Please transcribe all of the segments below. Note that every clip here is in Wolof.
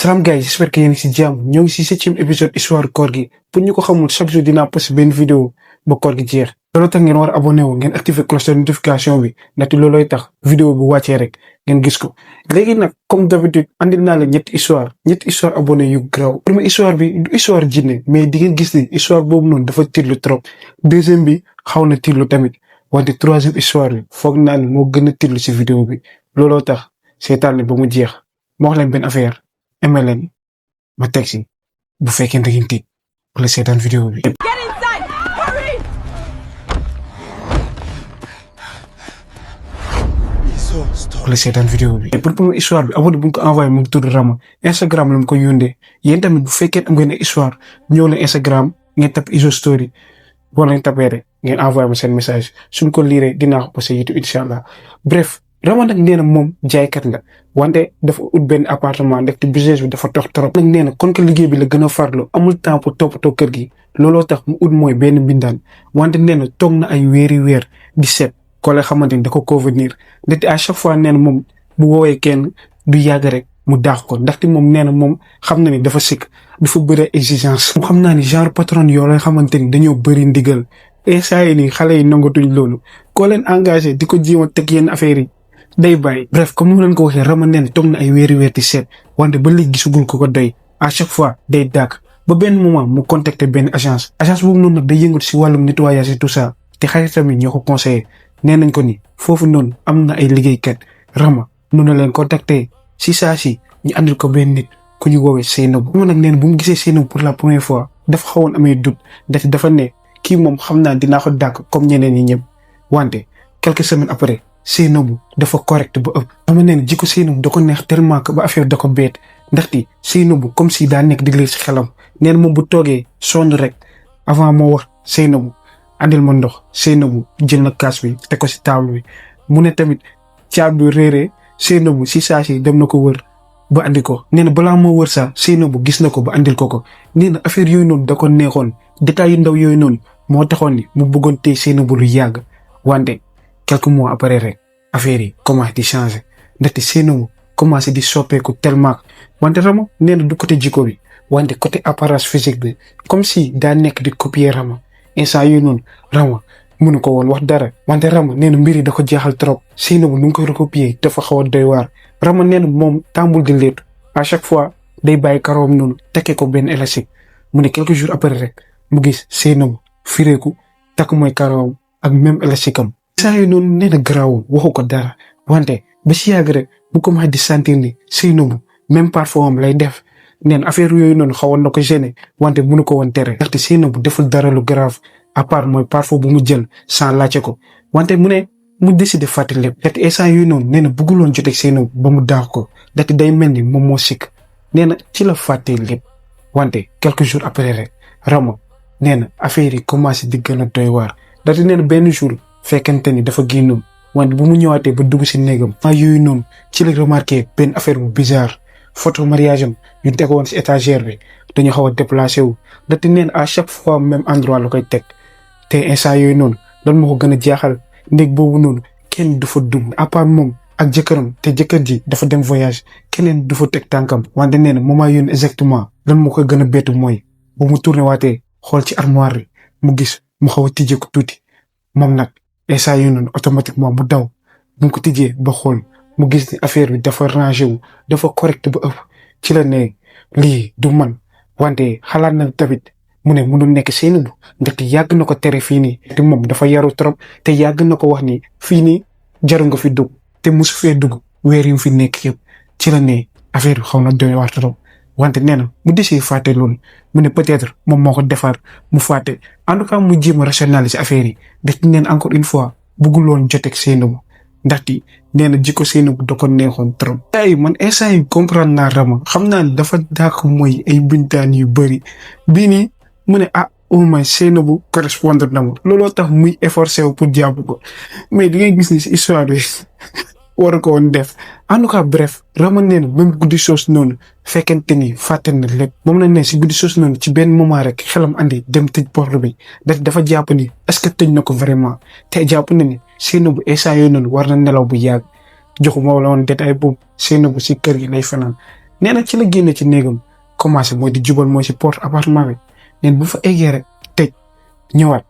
Salam guys, j'espère que yéen ci jàmm ñoo ngi ci 7e épisode histoire koor gi pour ñu ko xamul chaque jour dinaa poster benn vidéo ba koor gi jeex loolu tax ngeen war abonné wu ngeen activer cloche de notification bi ndaxte loolooy tax vidéo bu wàccee rek ngeen gis ko. léegi nag comme d'habitude andil naa la ñetti histoire abonné yu graw. première histoire bi du histoire jinne mais di ngeen gis ni histoire boobu noonu dafa tiitlu trop. deuxième bi xaw na tiitlu tamit wante troisième histoire bi foog naa ni moo gën a tiitlu ci vidéo bi looloo tax seetaan ba mu jeex. ma wax leen benn affaire aimé leen ma teg si bu fekkee da ngeen tiit wala seetaan vidéo bi. wala seetaan vidéo bi. pour première histoire bi abonné bu ñu ko envoyé mu ngi tudd Rama Instagram la mu ko yóndee yéen tamit bu fekkee am ngeen histoire ñëw leen Instagram ngeen tap Izo Story boo leen tapee rek ngeen envoyé ma seen message suñ ko liiree dinaa ko posté YouTube incha allah. bref Rama nag nee na moom jaaykat la wante dafa ut benn appartement ndaxte business bi dafa tox trop. nag nee na kon que liggéey bi la gën a farlu amul temps pour toppatoo kër gi looloo tax mu ut mooy benn mbindaan wante nee na toog na ay weer di seet ko la xamante ni da ko convenir ndaxte à chaque fois nee na moom bu woowee kenn du yàgg rek mu daax ko ndaxte moom nee na moom xam na ni dafa sikk dafa bëri exigence. moom xam naa ni genre patron yoo la xamante ni dañoo bëri ndigal et saa yi nii xale yi nangatuñ loolu koo leen engagé di ko jéem a teg yenn affaires yi. day bàyyi bref comme ni ma leen ko waxee Rama nee na toog na ay weer di seet wante ba léegi gisugul ko doy à chaque fois day dàkk ba benn moment mu contacté benn agence boobu noonu nag day yëngatu si wàllum nettoyage et tout ça te xaritam yi ñoo ko conseillé nee nañ ko ni foofu noonu am na ay liggéeykat Rama mun na leen contacté si saa si ñu andil ko benn nit ku ñu woowee Seynabou. moom nag nee na bu mu gisee Seynabou pour la première fois dafa xawoon amee doute ndaxte dafa ne kii moom xam naa dinaa ko dàkk comme ñeneen ñi ñëpp wante quelques semaines après. Seynabou dafa correct ba ëpp. dama ne jikko Seynabou da ko neex tellement que ba affaire da ko beet ndaxte Seynabou comme si daa nekk digle si xelam nee na moom bu toogee sonn rek avant moo wax Seynabou andil ma ndox Seynabou jël na kaas bi teg ko si table bi mu ne tamit caabi bi réeree Seynabou si saa si dem na ko wër ba andi ko. nee na balaa moo wër saa Seynabou gis na ko ba andil ko nee na affaire yooyu noonu da ko neexoon détails yu ndaw yooyu noonu moo taxoon ni mu bëggoon tey Seynabou lu yàgg wante. quelques mois après rek affaire yi commencé di changer ndaxte Seynabou commencé di soppeeku tellement wante Rama nee na du côté jikko bi wante côté apparence physique bi comme si daa nekk di copier Rama instant yooyu noonu Rama mënu ko woon wax dara wante Rama nee na mbir yi da ko jeexal trop Seynabou nu ngi koy recopier dafa xaw a doy waar. Rama nee na moom tàmbul di leetu à chaque fois day bàyyi karoom noonu tekkee ko benn élastique mu ne quelques jours après rek mu gis Seynabou fireeku takk mooy karoom ak même élastique am. saa yu noonu nee na garaawul waxu ko dara wante ba si yàgg rek bu commencé di sentir ni Seynabou même parfois am lay def nee na affaire yooyu noonu xawoon na ko gêner wante mënu ko woon tere ndaxte Seynabou deful dara lu grave à part mooy parfois bu mu jël sans laajte ko wante mu décidé fàtte lépp ndaxte instant yooyu noonu nee na bëgguloon joteeg Seynabou ba mu daax ko ndaxte day mel ni moom moo sikk nee na ci la fàtte lépp wante quelques jours après rek Rama nee na affaire yi commencé di gën a doy waar ndaxte nee na benn jour. fekkente ni dafa génnoon wante bu mu ñëwaatee ba dugg si néegam yooyu noonu ci la remarqué benn affaire bu bizarre photo mariage am ñu teg woon si étagère bi dañu xaw a déplacé wu ndaxte neen à chaque fois même endroit la koy teg te instant yooyu noonu lan moo ko gën a jaaxal néeg boobu noonu kenn du fa dugg à part moom ak jëkkëram te jëkkër ji dafa dem voyage keneen du fa teg tànkam wante nee na moment yooyu exactement lan moo ko gën a bettu mooy bu mu tourné waatee xool ci armoire bi mu gis mu xaw a tijjee ko tuuti moom nag. instant yooyu noonu automatiquement mu daw bu mu ko tijjee ba xool mu gis ni affaire bi dafa rangé wu dafa correct ba ëpp ci la ne lii du man wante xalaat na tamit mu ne mënul nekk Seynabou ndaxte yàgg na ko tere fii nii te moom dafa yaru trop te yàgg na ko wax ni fii nii jaru nga fi dugg te musu fee dugg weer yu fi nekk yëpp ci la ne affaire bi xaw na doy waar trop wante nee na mu décidé fàtte loolu mu ne peut-être moom moo ko defar mu fàtte en tout cas mu jéem a rationaliser affaire yi ndaxte nee na encore une fois bëggul woon joteeg Seynabou ndaxte nee na jikko Seynabou da ko neexoon trop. ay man instant yi comprendre naa Rama xam naa ne dafa dàq mooy ay bintaan yu bëri bii nii mu ne au moins Seynabou correspondre na ma looloo tax muy efforcé wu pour jàpp ko mais di ngay gis ni si histoire bi war ko woon def en tout cas bref Rama nee na même guddi soos noonu fekkente ni fàtte na lépp moom la ne si guddi soos noonu ci benn moment rek xelam andi dem tëj porte bi dafa jàpp ni est-ce que tëj na ko vraiment te jàpp na ni Seynabou instant yooyu noonu war na nelaw bu yàgg joxu ma la woon détail boobu Seynabou si kër gi lay fanaan nee na ci la génne ci néegam commencé mooy di jubal mooy si porte appartement bi neen bu fa eggee rek tëj ñëwaat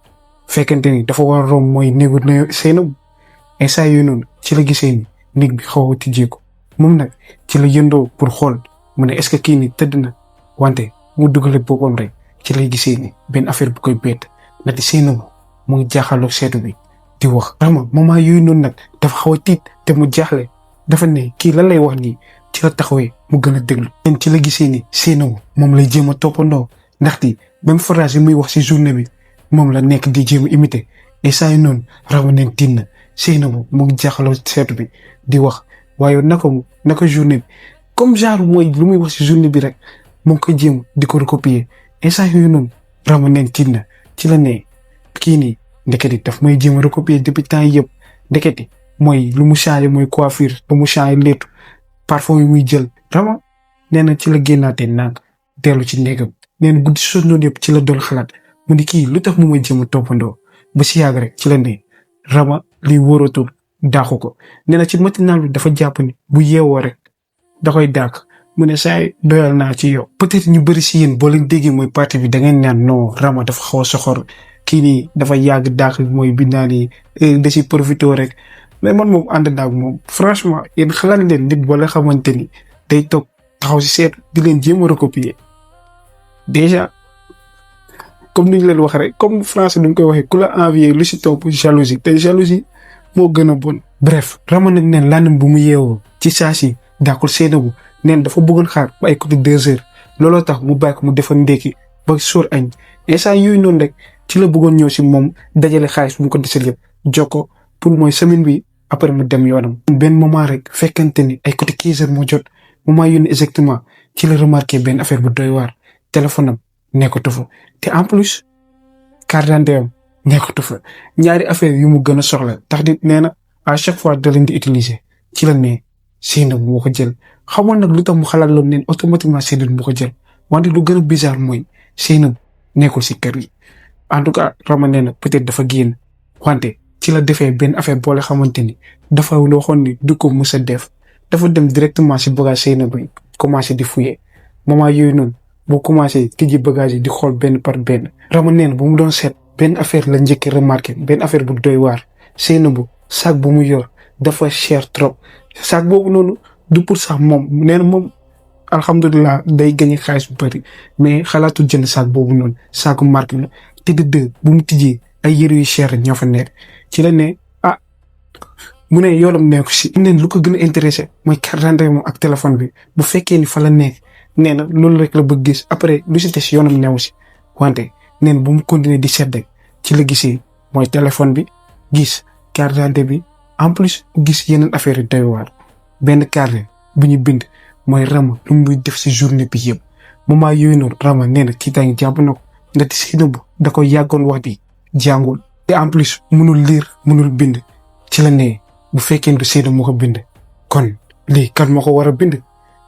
fekkente ni dafa war a romb mooy néegu na Seynabou instant yooyu noonu ci la gisee ni néeg bi xaw a tijjeeku moom nag ci la yëndoo pour xool mu ne est-ce que kii ni tëdd na wante mu dugale boppam rek ci lay gisee ni benn affaire bu koy bett ndaxte Seynabou mu ngi jaaxaloo seetu bi di wax. Rama moment yooyu noonu nag dafa xaw a tiit te mu jaaxle dafa ne kii lan lay wax nii ci la taxawee mu gën a déglu. leen ci la gisee ni Seynabou moom lay jéem a toppandoo ndaxte même phrase yi muy wax si journée bi moom la nekk di jéem a imité et saa yu noonu Rama neen tin na Seynabou mu ngi jaaxaloo seetu bi di wax waaye naka journée bi comme genre mooy lu muy wax si journée bi rek mu ngi koy jéem di ko recopier et saa yu noonu Rama neen tin na ci la ne kii nii ndeketi daf may jéem a recopier depuis temps yëpp ndeketi mooy lu mu changé mooy coiffure lu mu changé léttu parfum yi muy jël. Rama nee na ci la génnaatee naan dellu ci néegam nee na guddi soo noonu yëpp ci la doon xalaat mu ni kii lu tax mu may jéem a toppandoo ba si yàgg rek ci la ne Rama liy wóoratul daaxu ko nee na ci matinal bi dafa jàpp ni bu yeewoo rek da koy dàq mu ne saay doyal naa ci yow. peut-être ñu bëri si yéen boo leen déggee mooy partie bi da ngeen naan non Rama dafa xaw a soxor kii nii dafa yàgg dàq mooy bindaan yi da si profité rek mais man moom ànd naag moom franchement yéen xalaat leen nit boo la xamante ni day toog taxaw si seet di leen jéem a recopier déjà comme ni ñu leen wax rek comme français ni ñu koy waxee ku la envier lu si topp jalousie te jalousie moo gën a bon. bref Rama nag neen làndam bu mu yeewoo ci saa si dàqul Seynabou neen dafa bëggoon xaar ba ay côté 2 heures looloo tax mu bàyyi ko mu defal ndékki ba sóor añ instant yooyu noonu rek ci la bëggoon ñëw si moom dajale xaalis bu mu ko desal yëpp jox ko pour mooy semaine bi après mu dem yoonam. benn moment rek fekkante ni ay côté 15 heures moo jot moment yónni exactement ci la remarqué benn affaire bu doy waar téléphone am nekkatu fa te en plus carte d'identité am nekkatu fa ñaari affaire yu mu gën a soxla tax di nee na à chaque fois da leen di utiliser ci la ne Seynabou moo ko jël xamoon nag lu tax mu xalaat loolu neen automatiquement Seynabou moo ko jël wante lu gën a bizarre mooy Seynabou nekkul si kër gi en tout cas Rama nee na peut-être dafa génn wante ci la defee benn affaire boole xamante ni dafa waxoon ni du ko mës a def dafa dem directement si bagage Seynabou yi commencé di fouiller moment yooyu noonu bu commencé tijji bagage yi di xool benn par benn. Rama nee na bu mu doon seet benn affaire la njëkk remarqué benn affaire bu doy waar Seynabou sac bu mu yor dafa cher trop sac boobu noonu du pour sax moom nee na moom alhamdulilah day gagné xaalis bu bëri mais xalaatu jënd sac boobu noonu sacu marque la te de bu mu tijjee ay yëre yu cher ñoo fa nekk ci la ne mu ne yoonam nekku si. neen lu ko gën a intéressé mooy carte d'identité moom ak téléphone bi bu fekkee ni fa la nekk nee na loolu rek la bëgg gis après lu si des yoonam newu si wante neen bu mu continuer di seet rek ci la gisee mooy téléphone bi gis carte d'identité bi en plus gis yeneen affaire yu doy waar benn carte bu ñu bind mooy Rama lu muy def si journée bi yëpp moment yooyu noonu Rama nee na kii taa ngi jàpp na ko ndaxte Seynabou da ko yàggoon wax di jàngul te en plus mënul lire mënul bind ci la nee bu fekkee du Seynabou moo ko bind kon lii kan moo ko war a bind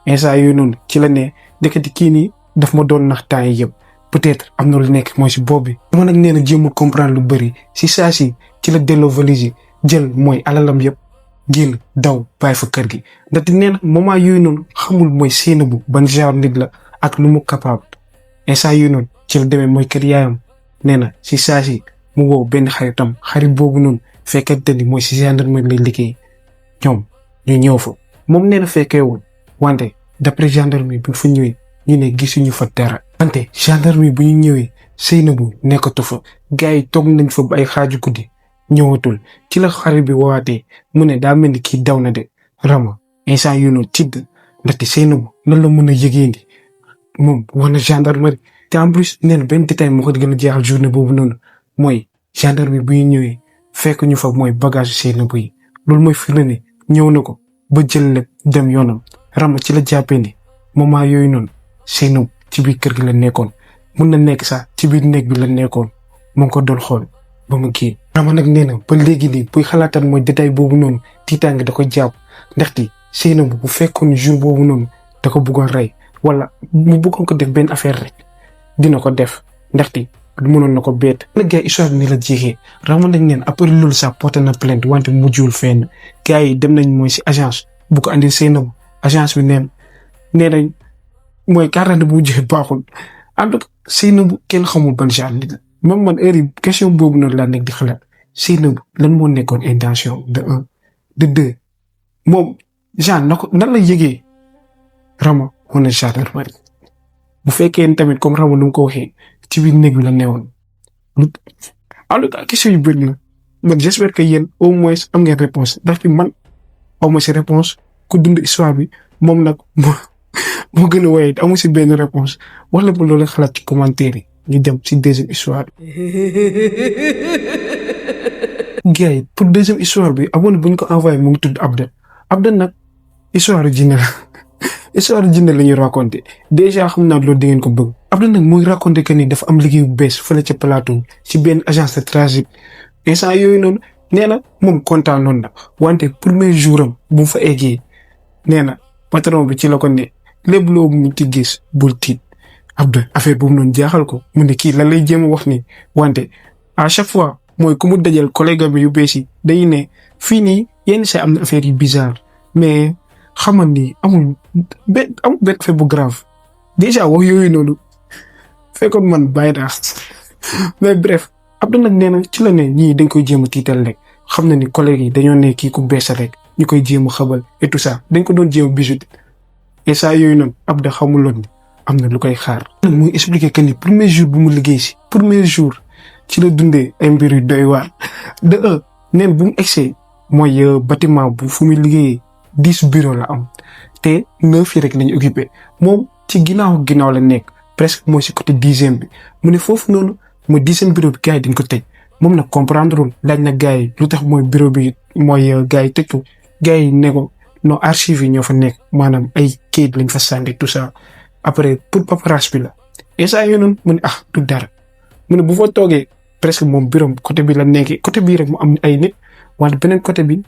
instant yooyu noonu ci la nee ndeketi kii nii daf ma doon nax temps yi yëpp peut-être am na lu nekk mooy si bopp bi. dama nag nee na jéemul comprendre lu bëri si saa si ci la delloo valise yi jël mooy alalam yëpp génn daw bàyyi fa kër gi ndaxte nee na moment yooyu noonu xamul mooy Seynabou ban genre nit la ak lu mu capable instant yooyu noonu ci la demee mooy kër yaayam nee na si saa si mu woo benn xaritam xarit boobu noonu fekkente ni mooy si gendarmerie lay liggéey ñoom ñu ñëw fa moom nee na fekkee woon wante d'après gendarmerie bu ñu fa ñëwee ñu ne gisuñu fa dara wante gendarmerie bu ñu ñëwee Seynabou nekkatu fa gars yi toog nañ fa ba ay xaaju guddi ñëwatul ci la xarit bi woowaatee mu ne daa mel ni kii daw na de Rama instant yu noonu tidd ndaxte Seynabou lan la mën a yëgee ni moom wax na gendarmerie te en plus nee na benn détail moo ko gën a jeexal journée boobu noonu mooy gendarmerie bu ñu ñëwee fekk ñu fa mooy bagage Seynabou yi loolu mooy firnde ne ñëw na ko ba jël lépp dem yoonam Rama ci la jàppee ni moment yooyu noonu Seynabou ci biir kër gi la nekkoon mun na nekk sax ci biir néeg bi la nekkoon mu ngi ko doon xool ba mu kii. Rama nag nee na ba léegi nii buy xalaataan mooy détail boobu noonu tiitaange da ko jàpp ndaxte Seynabou bu fekkoon jour boobu noonu da ko bëggoon rey wala mu bëggoon ko def benn affaire rek dina ko def ndaxte mënoon na ko bett. la gars yi histoire bi ni la jeexee Rama nag neen après loolu sax porté na plainte wante mujjul fenn gars yi dem nañ mooy si agence bu ko andil Seynabou agence bi neen nee nañ mooy carte bu mu joxe baaxul en tout cas Seynabou kenn xamul ban genre nit la même man heure yi question boobu noonu laa nekk di xalaat Seynabou lan moo nekkoon intention de un de deux moom genre na ko nan la yëgee Rama mën na gendarmerie bu fekkee tamit comme Rama nu mu ko waxee ci biir néeg bi la newoon en tout cas question yu bëri na man j'espère que yéen au moins am ngeen réponse ndax man aw ma si réponse ku dund histoire bi moom nag moo gën a woyee amu si benn réponse wala bu loolu xalaat ci commentaire yi ñu dem si deuxième histoire bi. gars yi pour deuxième histoire bi amoon bu ñu ko envoyé mu ngi tudd Abda nag histoire jinne la histoire jinne la ñuy raconté déjà xam naa loolu da ngeen ko bëgg. Abda nag muy raconté que ni dafa am liggéey bu bees fële ca plateau ci benn agence de trafic instant yooyu noonu nee na moom kontaan noonu na wante premier jour am bu mu fa eggee nee na patron bi ci la ko ne lépp loo mu ci gis bul tiit Abda affaire boobu noonu jaaxal ko mu ne kii lan lay jéem a wax ni wante à chaque fois mooy ku mu dajal collègue bi yu bees yi day ne fii nii yenn saa am na affaire yu bizarre mais xamal ni amul benn affaire bu grave déjà wax yooyu noonu fekkoon man bàyyi naa mais bref Abda nag nee na ci la ne ñii dañ koy jéem a tiital rek xam na ni collègue yi dañoo ne kii ku bees rek ñu koy jéem a xabal et tout ça dañ ko doon jéem a bijouté et ça yooyu noonu Abda xamuloon ni am na lu koy xaar. muy expliqué que ni premier jour bu mu liggéey si premier jour ci la dundee ay mbir yu doy waar de un neen bu mu egsee mooy bâtiment bu fu muy liggéeyee 10 bureau la am te 9 yi rek lañu occupé moom ci ginnaaw la nekk presque mooy si côté 10e bi mu ne foofu noonu mooy 10e bureau bi gars yi dañ ko tëj moom nag comprendre laaj na gars yi lu tax mooy bureau bi mooy gars yi tëj ko gars yi ne ko non archives yi ñoo fa nekk maanaam ay kayit lañ fa sànni tout ça après pour paperasse bi la et ça yooyu noonu mu ne du dara mu ne bu fa toogee presque moom bureau côté bi la nekkee côté bii rek mu am ay nit wante beneen côté bi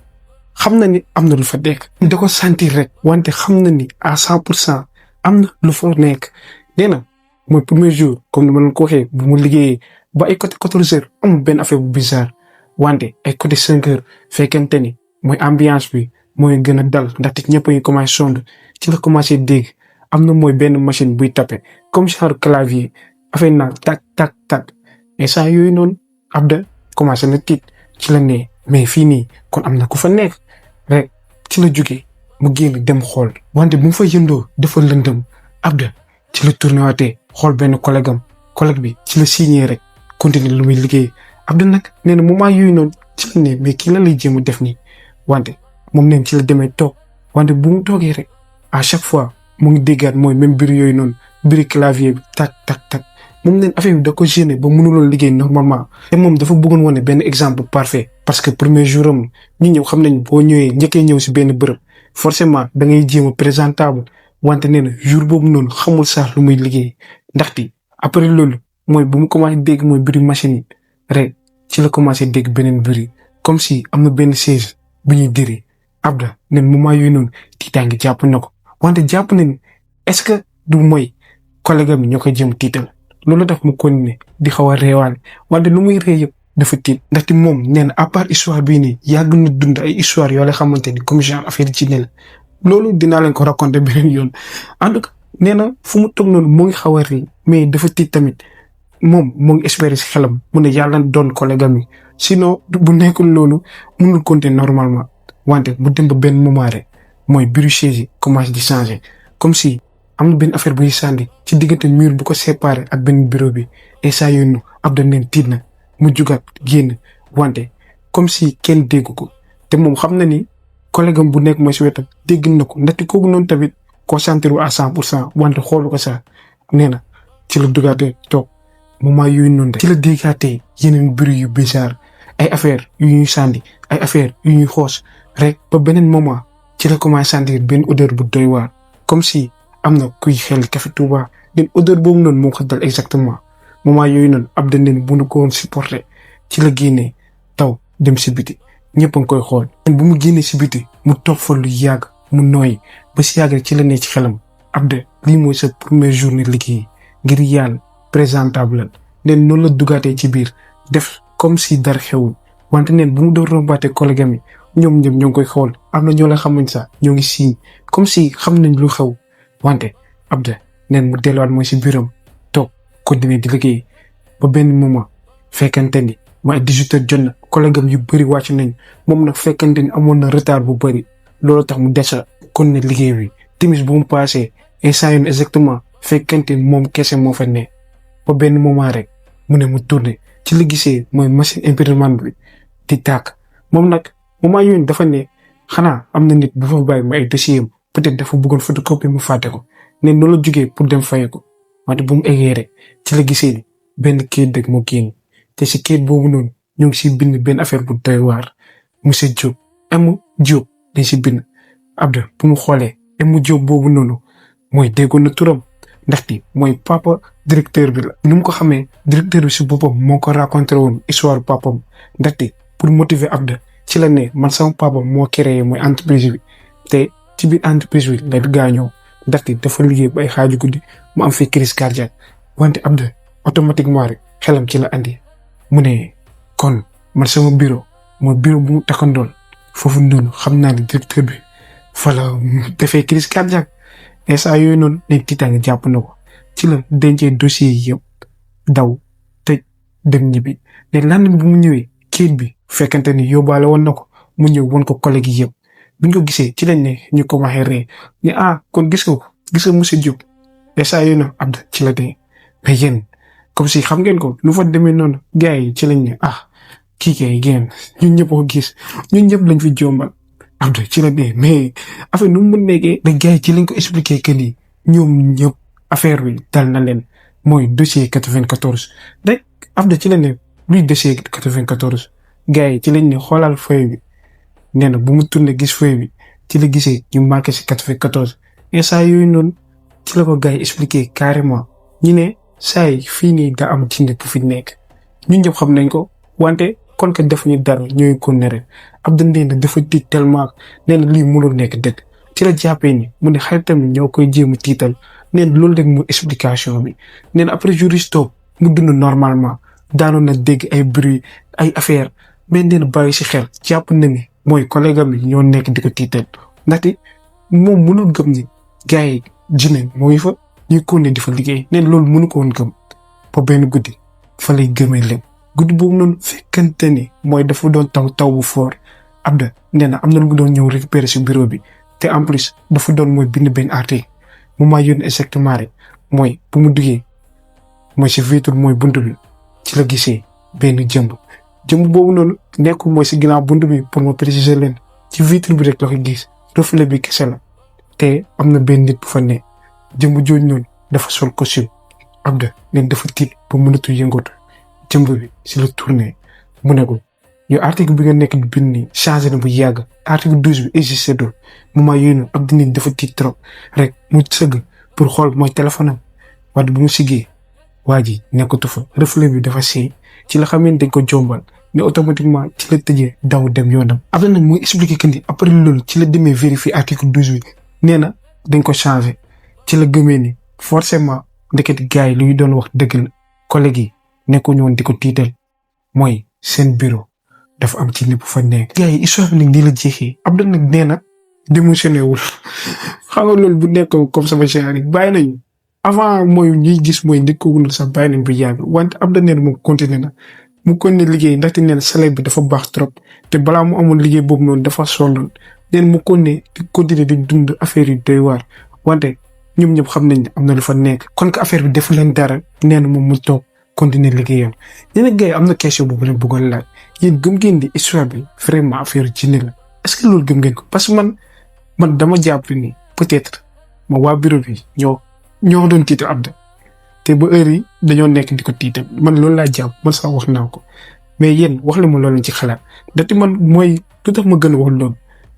xam na ni am na lu fa nekk. da ko sentir rek wante xam na ni à 100% am na lu fa nekk nee na mooy premier jour comme ni ma leen ko waxee bu mu liggéeyee ba ay côté 14 heures amul benn affaire bu bizarre wante ay côté 5 heures fekkente ni mooy ambiance bi mooy gën a dal ndaxte ñëpp a ngi commencé sonde ci la commencé dégg am na mooy benn machine buy tapé comme genre clavier affaire naan tak tak tak et ça yooyu noonu Abda commencé na tiit ci la ne mais fii nii kon am na ku fa nekk rek ci la jógee mu génn dem xool wante bu mu fa yëndoo dafa lëndëm Abda ci la tourné waatee xool benn collègue bi ci la signé rek continuer lu muy liggéey Abda nag nee na moment yooyu noonu ci la ne mais kii la lay jéem a def nii wante moom neen ci la demee toog wante bu mu toogee rek à chaque fois mu ngi déggaat mooy même biir yooyu noonu biir clavier bi tak tak tak moom neen affaire bi da ko gêné ba mënuloon liggéey normalement te moom dafa bëggoon wane benn exemple parfait parce que premier jour am ñi ñëw xam nañ boo ñëwee njëkkee ñëw si benn bërëb forcément da ngay jéem a présentable wante nee na jour boobu noonu xamul sax lu muy liggéey ndaxte après loolu mooy bu mu commencé dégg mooy biir machine yi rek ci la commencé dégg beneen biir comme si am na benn chaise bu ñuy diri Abda nen moment yooyu noonu tiitaange jàpp na ko wante jàpp nañ est-ce que du mooy collègue am ñoo koy jéem tiital loolu daf mu continuer di xaw a réewaale wante lu muy ree yëpp dafa tiit ndaxte moom nee na à part histoire bii nii yàgg na dund ay histoire yoo la xamante ni comme genre affaire ci ne la loolu dinaa leen ko raconter beneen yoon en tout cas nee na fu mu toog noonu mu ngi xaw a ree mais dafa tiit tamit moom mu ngi espérer si xelam mu ne yàlla doon collègue am yi sinon bu nekkul loolu mënul continuer normalement wante bu dem ba benn moment rek mooy biru chaise yi commencé di changer comme si am na benn affaire buy sànni ci diggante mur bu ko séparé ak benn bureau bi et ça yooyu Abda neen tiit na mu jugaat génn wante comme si kenn dégg ko te moom xam na ni collègue am bu nekk mooy si wetam dégg na ko ndaxte kooku noonu tamit concentré wu à 100% wante xoolu ko sax nee na ci la dugaatee toog moment yooyu noonu rek ci la déggaatee yeneen bruit yu bizarre ay affaire yu ñuy sànni ay affaire yu ñuy xoos rek ba beneen moment ci la commencé sentir benn odeur bu doy waar comme si am na kuy xel café Touba den odeur boobu noonu moo ko dal exactement moment yooyu noonu Abda nen bu nu ko woon supporté ci la génnee taw dem si biti ñëpp a ngi koy xool. bu mu génnee si biti mu toog fa lu yàgg mu nooy ba si yàgg ci la ne ci xelam Abda lii mooy sa première journée liggéey ngir yàlla présentable nen noonu la dugaatee ci biir def comme si dara xewul wante neen bu mu doon rombaatee collègue am yi ñoom ñëpp ñoo ngi koy xool am na ñoo la xamuñ sax ñoo ngi siiñ comme si xam nañ lu xew wante Abdou neen mu delluwaat mooy si bureau toog continuer di liggéey ba benn moment fekkante ni mooy 18h jot na collègue am yu bëri wàcc nañ moom nag fekkante ni amoon na retard bu bëri loolu tax mu desa kon ne liggéey bi timis bu mu passé instant yoon exactement fekkante ni moom kese moo fa ne ba benn moment rek mu ne mu tourné ci la gisee mooy machine imprimante bi di tàkk moom nag moment yooyu dafa ne xanaa am na nit bu fa bàyyi ma ay dossier am peut-être dafa bëggoon photocopie mu fàtte ko ne noonu la jógee pour dem faye ko wante bu mu eggee rek ci la gisee ni benn kayit dëgg moo génn te si kayit boobu noonu ñu ngi si bind benn affaire bu doy waar monsieur Diop M Diop dañ si bind Abdou bu mu xoolee M Diop boobu noonu mooy déggoon na turam ndaxte mooy papa directeur bi la. ni mu ko xamee directeur bi si boppam moo ko raconté woon histoire papam ndaxte pour motiver Abdou ci la ne man sama papa moo créé mooy entreprise bi te ci biir entreprise bi la gaañoo ndaxte dafa liggéey ba ay xaaju guddi mu am fi crise cardiaque wante Abdou automatiquement rek xelam ci la andi mu ne kon man sama bureau mooy bureau bu mu takkandool foofu noonu xam naa ne directeur bi fa la defee crise cardiaque instant yooyu noonu dañ tiitaange jàpp na ko ci la dencee dossier yi yëpp daw tëj dem ñibbi ne lan bu mu ñëwee kayit bi fekkante ni yóbbaale woon na ko mu ñëw woon ko collègue yi yëpp buñ ko gisee ci lañ ne ñu ko waxee ree ni kon gis nga monsieur Diop instant yooyu noonu Abdou ci la dee mais yéen comme si xam ngeen ko lu fa demee noonu gars yi ci lañ ne kii kay génn ñun ñëpp ko gis ñun ñëpp lañ fi jombal Abdou ci la dee mais affaire nu mu nekkee da gars yi ci lañ ko expliqué que ni ñoom ñëpp affaire bi dal na leen mooy dossier 94 rek Abdou ci la ne luy dossier 94 gars yi ci lañ ne xoolal feuille bi nee na bu mu tourné gis feuille bi ci la gisee ñu marqué si 94 instant yooyu noonu ci la ko gars yi expliqué carrément ñu ne saa yi fii nii daa am jinne bu fi nekk ñun ñëpp xam nañ ko wante kon que defuñu dara ñooy ko nere Abdou nee na dafa tiit tellement nee na lii mënul nekk dëgg ci la jàppee ni mu ne xaritam ñoo koy jéem a tiital nee na loolu rek mu explication bi nee na après juriste mu dund normalement daanoon na dégg ay bruit ay affaire mais nee na bàyyi si xel jàpp na ni mooy collègue am yi ñoo nekk di ko tiital ndaxte moom mënul gëm ni gars yi jinne moo ngi fa ñuy continuer di fa liggéey nee na loolu mënu ko woon gëm ba benn guddi fa lay gëmee lépp guddi boobu noonu fekkante ni mooy dafa doon taw bu fort Abdou nee na am na lu mu doon ñëw récupérer si bureau bi te en plus dafa doon mooy bind benn article mu maa yónni exactement rek mooy bu mu duggee mooy si vitre mooy bunt bi ci la gisee benn jëmb boobu noonu nekkul mooy si ginnaaw bunt bi pour ma préciser leen ci vitre bi rek la ko gis reflet bi kese la te am na benn nit bu fa ne jëmb jooju noonu dafa sol costume Abdou neen dafa tiit ba mënatu yëngatu jëmb bi si la tourné mu ne ko yow article bi nga nekk di bind nii changé na bu yàgg article 12 bi existé dul moment yooyu noonu Abdou nit dafa tiit trop rek mu sëgg pour xool mooy téléphone am waaye bu mu siggee waa ji nekkatu fa reflet bi dafa seey ci la xamee dañ ko jombal ne automatiquement ci la tëjee daw dem yoonam. Abdou nag muy expliqué que ni après loolu ci la demee vérifier article 12 bi nee na dañ ko changé ci la gëmee ni forcément ndeketi gars yi lu ñu doon wax dëgg la collègue yi nekkuñu woon di ko tiital mooy seen bureau dafa am ci lépp fa nekk. gars yi histoire bi nag nii la jeexee Abdou nag nee na démissionné wul xam nga loolu bu nekk comme sama genre yi bàyyi nañu avant mooy ñuy gis mooy nit ko sax bàyyi nañ bu yàgg wante Abdou nee na moom continué na mu continué liggéey ndaxte nee na salaire bi dafa baax trop te balaa mu amoon liggéey boobu noonu dafa sonnoon nee na mu continué di dund affaire yi doy waar wante ñoom ñëpp xam nañ ne am na lu fa nekk kon que affaire bi defu leen dara nee na moom mu toog continuer liggéeyam. nee na gars yi am na question boobu leen bëggoon laaj yéen gëm ngeen di histoire bi vraiment affaire jinne la est-ce que loolu gëm ngeen ko parce que man dama jàpp ni peut-être ma waa bureau bi ñoo doon tiital Abdou te ba heure yi dañoo nekk di ko tiital man loolu laa jàpp man sax wax naa ko mais yéen wax la ma loolu ci xalaat ndaxte man mooy lu tax ma gën a wax loolu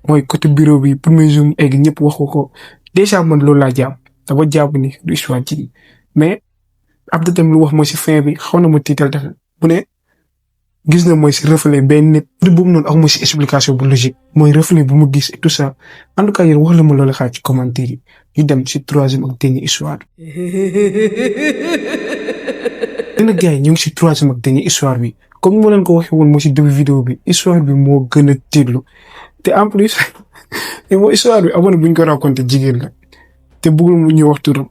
mooy côté bureau bi premier jour mu egg ñëpp wax ko déjà man loolu laa jàpp dafa jàpp ni du histoire ci mais Abdou tam lu wax mooy si fin bi xaw na ma tiital dafa bu ne gis na mooy si reflet benn nit boobu noonu ak mooy si explication bu logique mooy reflet bu mu gis et tout ça en tout cas yéen wax la ma loolu xaar ci commentaire yi ñu dem si troisième ak dernière histoire bi. dina gars yi ñu ngi si troisième ak dernière histoire bi comme moo leen ko waxee woon mooy si début vidéo bi histoire bi moo gën a tiitlu te en plus te moo histoire bi amoon buñ ko raconté jigéen la te bëggul mu ñu wax turam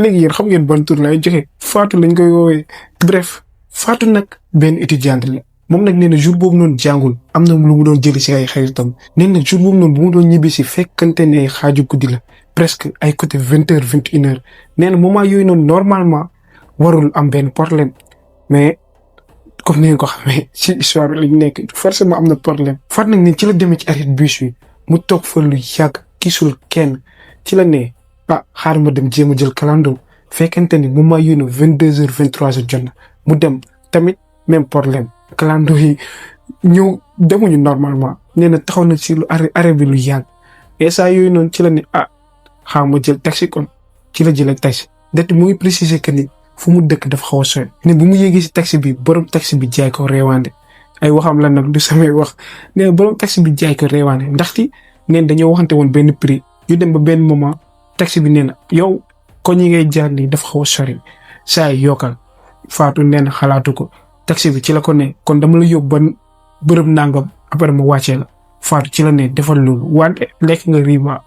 léegi yéen xam ngeen ban tur lay joxe Fatou lañ koy woowee. bref Fatou nag benn étudiante la moom nag nee na jour boobu noonu jàngul am na lu mu doon jëli si ay xaritam nee na jour boobu noonu bu mu doon ñibbi si fekkante ne xaaju guddi la presque ay côté 20h 21h nee na moment yooyu noonu normalement warul am benn problème mais comme ni ngeen ko xamee ci histoire bi lañ nekk forcément am na problème. Fatou nag ne ci la demee ci arrêt bus bi mu toog fa lu yàgg gisul kenn ci la ne xaaral ma dem jéem a jël calando fekkente ni moment yooyu noonu 22h 23h jot na mu dem tamit même problème. calando yi ñëw demuñu normalement nee na taxaw na ci lu arrêt bi lu yàgg et saa yooyu noonu ci la ne xaaral ma jël taxi kon ci la jëlee taxi ndaxte mu ngi préciser que ni fu mu dëkk dafa xaw a sori ne bu mu yéegee si taxi bi borom taxi bi jaay ko reewaande ay waxam la nag du samay wax nee na borom taxi bi jaay ko reewaande ndaxte neen dañoo waxante woon benn prix ñu dem ba benn moment taxi bi nee na yow ko ñi ngay jaar nii dafa xaw a sori saa yi yokkal Fatou nee na xalaatu ko taxi bi ci la ko ne kon dama la yóbbu ba bërëb nangam après ma wàccee la Fatou ci la ne defal loolu wante lekk nga riima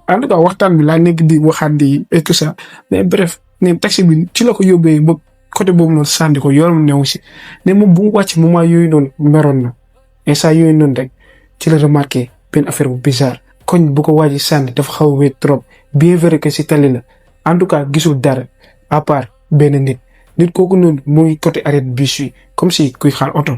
en tout cas waxtaan bi laa nekk di waxaat di et tout ça mais bref ne taxi bi ci la ko yóbbee ba côté boobu noonu sànni ko yoram newu si ne moom bu mu wàcc moment yooyu noonu meroon na instant yooyu noonu rek ci la remarqué benn affaire bu bizarre koñ bu ko waaji sànni dafa xaw a wéet trop bien vrai que si tali la en tout cas gisul dara à part benn nit kooku noonu mu ngi côté arrêt bus yi comme si kuy xaar oto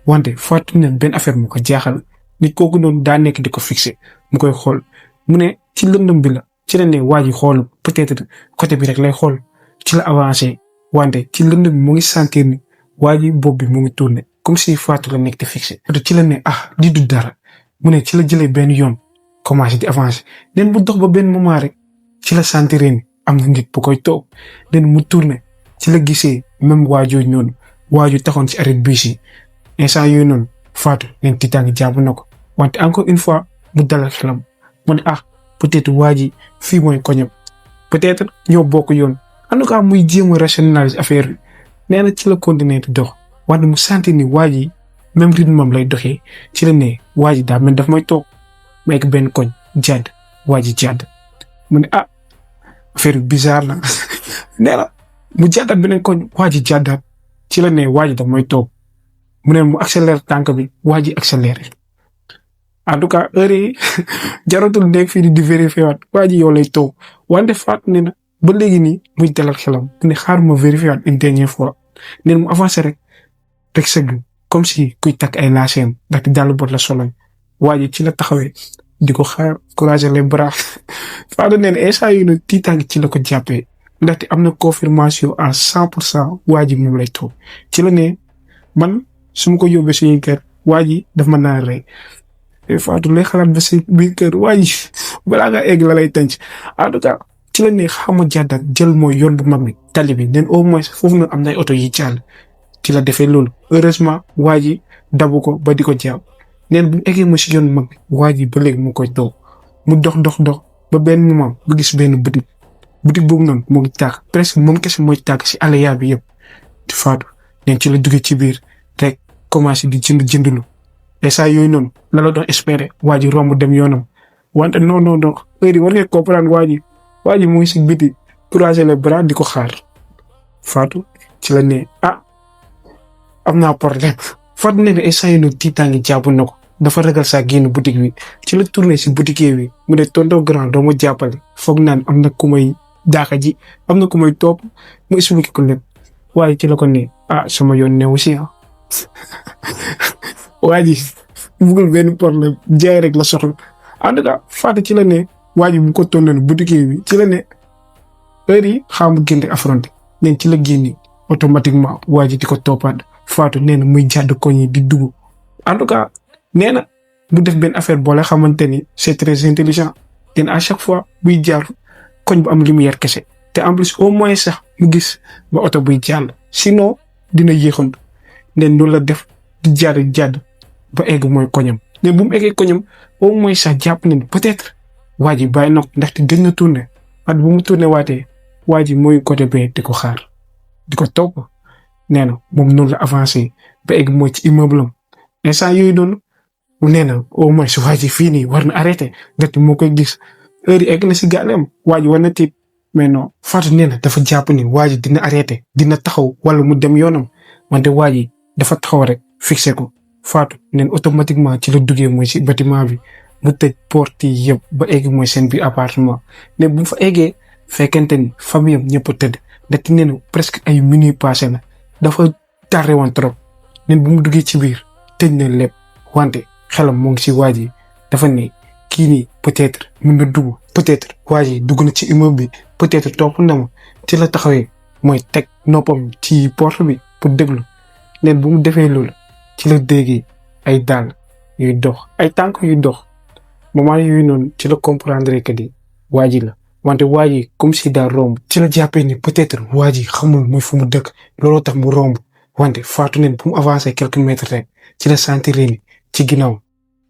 wante Fatou ne benn affaire mu ko jaaxal nit kooku noonu daa nekk di ko fixé mu koy xool mu ne ci lëndëm bi la ci la ne waa ji xool peut-être côté bi rek lay xool ci la avancé wante ci lëndëm bi mu ngi sentir ni waa ji bopp bi mu ngi tourné comme si Fatou la nekk di fixé ci la ne di du dara mu ne ci la jëlee benn yoon commencé di avancé nen mu dox ba benn moment rek ci la sentir ni am na nit bu koy toog nen mu tourné ci la gisee même waajooju noonu waaju taxoon ci arrêt bus yi instant yooyu noonu Fatou nen tiitaangi jàpp na ko wante encore une fois mu dalal xelam mu ne peut-être waa ji fii mooy koñam peut-être ñoo bokk yoon en tout cas muy jéem a rationaliser affaire bi nee na ci la continuer di dox wante mu sentir ni waa ji même rythme am lay doxee ci la ne waa ji daa mel daf may toog ma egg benn koñ jàdd waa ji jàdd mu ne affaire bi bizarre la nee na mu jàddaat beneen koñ waa ji jàddaat ci la ne waa ji daf may toog mu ne mu accélère tànk bi waa ji accéléré en tout cas heure yi jaratul nekk fii di vérifier waat waa ji yow lay toog wante Fatou ne na ba léegi nii muy dalal xelam mu ne xaaruma vérifier waat une dernière fois nee na mu avancé rek sëgg comme si kuy takk ay laaseem ndaxte dàll bot la soloñ waa ji ci la taxawee di ko xaar courager les bras Fatou ne na instant yii nag tiitaangi ci la ko jàppee ndaxte am na confirmation à 100% waa ji moom lay toog ci la ne man su ma ko yóbbee suñuy kër waa ji daf ma naan rey Fatou lay xalaat ba si biir kër waa ji balaa nga egg la lay tënc en tout cas ci la ne xama jàddaat jël mooy yoon bu mag bi tali bi nen au moins foofu na am na ay oto yi jàll ci la defee loolu heureusement waa ji dabu ko ba di ko jàpp neen bu mu eggee ma si yoon bu mag bi waa ji ba léegi mu koy toog mu dox ba benn moment ba gis benn boutique boobu noonu mu ngi tàkk presque moom kese mooy tàkk si aléa bi yëpp di Fatou neen ci la duggee ci biir rek commencé di jëndlu et ça yooyu noonu la doon espérer waa ji romb dem yoonam wante non heure yi war nga comprendre waa ji mu ngi si biti croiser les bras di ko xaar Fatou ci la ne am naa problème Fatou ne et ça yooyu noonu tiitaangi jàpp na ko dafa ragal saa génn boutique bi ci la tourné si boutique bi mu ne tonton grand doo ma jàppale foog naan am na ku may daaka ji am na ku may topp mu expliqué ko lépp waaye ci la ko ne sama yoon newu si waa ji bugul benn problème jaay rek la soxla en tout cas Fatou ci la ne waa ji mu ko tontoon boutique bi ci la ne heure yi xaamu génn affronté neen ci la génni automatiquement waa ji di ko toppaat Fatou nee na muy jàdd koñ yi di dugg en tout cas nee na mu def benn affaire boole xamante ni c'est très intelligent te à chaque fois buy jaar koñ bu am lumière kese te en plus au moins sax mu gis ba oto buy jàll sinon dina yéexantu neen loolu la def di jàdd ba egg mooy koñam mais bu mu eggee koñam au moins sax jàpp nañ peut-être waa ji bàyyi na ko ndaxte gën na tourné at bu mu tourné waatee waa ji mooy côté bee di ko xaar di ko topp nee na moom noonu la avancé ba egg mooy ci immeuble am instant yooyu noonu nee na au moins waa ji fii nii war na arrêté ndaxte moo koy gis heure yi egg na si gàllam waa ji war na tiit mais non Fatou nee na dafa jàpp ni waa ji dina arrêté dina taxaw wala mu dem yoonam wante waa ji dafa taxaw rek fixé ko Fatou neen automatiquement ci la duggee mooy si bâtiment bi mu tëj porte yi yëpp ba egg mooy seen biir appartement ne bu mu fa eggee fekkente ni famille am ñëpp a tëdd ndaxte nee na presque ay minuit passé na dafa tardé woon trop neen bu mu duggee ci biir tëj na lépp wante xelam moo ngi si waa ji dafa ne kii nii peut-être mën na dugg peut-être waa ji dugg na ci immeuble bi peut-être topp na ma ci la taxawee mooy teg noppam ci porte bi pour déglu neen bu mu defee loolu ci la déggee ay dàll yuy dox ay tànk yuy dox moment yooyu noonu ci la comprendre que di waa ji la wante waa ji comme si daa romb ci la jàppee ni peut-être waa ji xamul mooy fu mu dëkk looloo tax mu romb wante Fatou neen bu mu avancé quelques mètres rek ci la sentir ni ci ginnaaw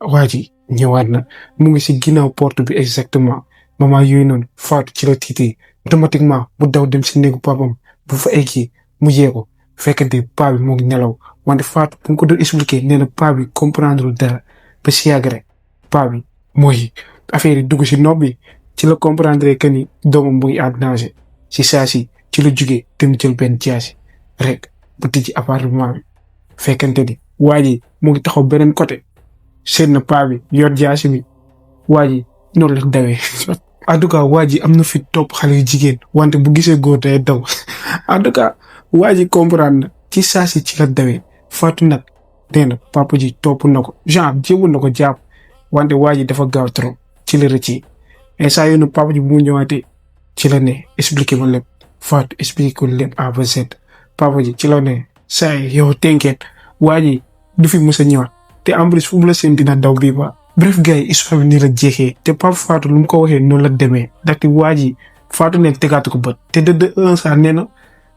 waa ji ñëwaat na mu ngi si ginnaaw porte bi exactement moment yooyu noonu Fatou ci la tiitee automatiquement mu daw dem si néegu papam bu fa eggi mu yee ko fekkante paa bi mu ngi nelaw wante Fatou bu ko doon expliqué nee na paa bi comprendre dara ba si yàgg rek paa bi mooy affaire yi dugg si nopp bi ci la comprendre que ni doomam mu ngi en danger si saa si ci la jugee dem jël benn jaasi rek bu tijji appartement bi fekkante ni waa ji mu ngi taxaw beneen côté seen na paa bi yor jaasi bi waa ji noonu la dawee en tout cas waa ji am na fi topp xale yu jigéen wante bu gisee góor day daw en tout cas waa ji comprendre na ci saa si ci la dawee Fatou nag nee na papa ji topp na ko genre jéemoon na ko jàpp wante waa ji dafa gaaw trop ci la rëcc et saa yoonu papa ji bu mu ñëwaatee ci la ne expliqué ma lépp Fatou expliqué ko lépp A ba Z papa ji ci la ne saa yow t'inquiète waa ji du fi mës a ñëwaat te en plus fu mu la seen dina daw bii ba bref gars yi histoire bi nii la jeexee te Pape Fatou lu mu ko waxee noonu la demee ndaxte waa ji Fatou neen tegaatu ko bët te de un saa nee na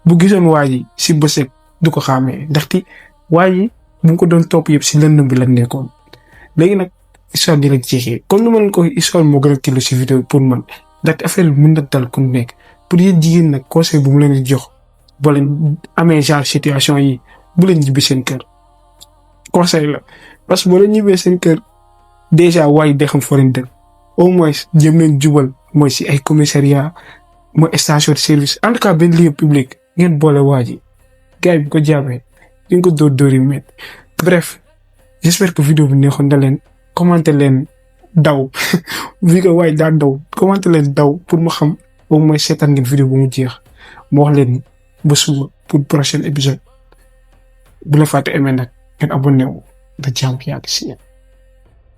bu gisoon waa ji si bësëg du ko xàmmee ndaxte waa ji bu ko doon topp yëpp si lëndëm bi la nekkoon léegi nag histoire bi la jeexee comme ni ma leen ko histoire moo gën a tillu si vidéo pour man ndaxte affaire bi mën na dal ku nekk pour yéen jigéen nag conseil bu mu leen di jox boo leen amee genre situation yi bu leen ñibbi seen kër conseil la parce que boo leen ñibbee seen kër déjà waaye day xam foo leen dëkk au moins jëm leen jubal mooy si ay commissariat mooy station de service en tout cas benn lieu public ngeen boole waa ji gars yi bu ko jàppee di nga ko dóor yi met bref j'espère que vidéo bi neexoon na leen commenter leen daw vu que waaye daa daw commenter leen daw pour ma xam au moins seetaan ngeen vidéo bu mu jeex ma wax leen ba suba pour prochain épisode bu la fàtte aimé nag ngeen abonné wu da jàmm yàgg si